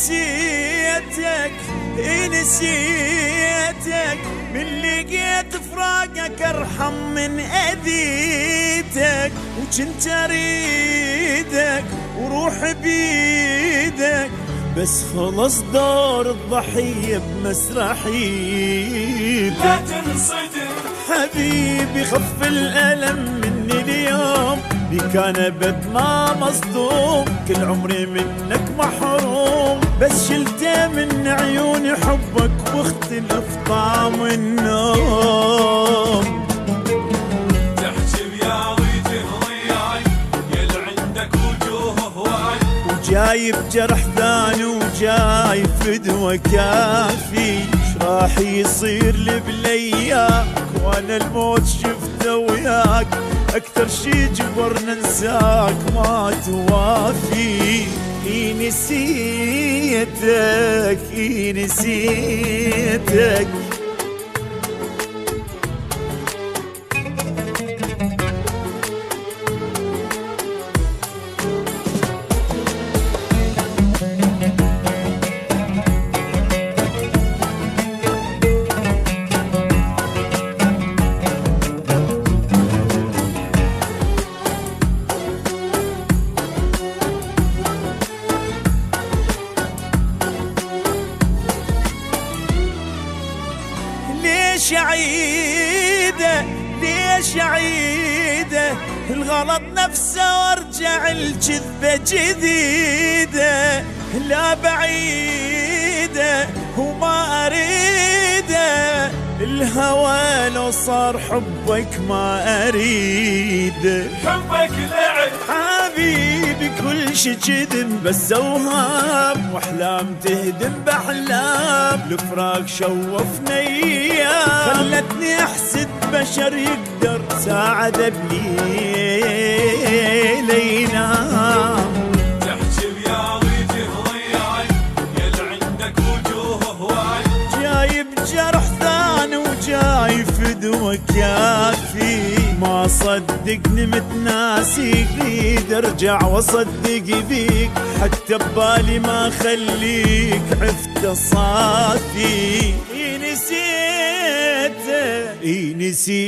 نسيتك من لقيت فراقك ارحم من اذيتك، وكنت اريدك وروح بيدك، بس خلص دور الضحية بمسرحيتك. لا تنصدم حبيبي خف الألم مني اليوم، بيك أنا بد ما مصدوم، كل عمري منك محروم، بس شلته من عيوني حبك واختلف طعم النوم. تحجب يا ضيته ضياي يل عندك وجوه هواي، وجايب جرح ثاني وجاي فدوة كافي، راح يصير لي بلياك وانا الموت شفته وياك، اكثر شي جبرنا ننساك ما توافي. نسيتك نسيتك ليش أعيده الغلط نفسه وارجع الكذبة جديدة، لا بعيده وما أريده، الهوى لو صار حبك ما أريده. حبك لعب حبيبي كل شي كذب بس اوهام، واحلام تهدم باحلام، الفراق شوفنا ايام، خلتني احسد بشر يقدر ساعة بليل ينام. تحجب يا ضيته ضياي يل عندك وجوه هواي، جايب جرح ثاني وجاي فدوة كافي، ما صدقني متناسيك، ريد ارجع واصدق بيك، حتى ببالي ما خليك عفت صافي. نسيته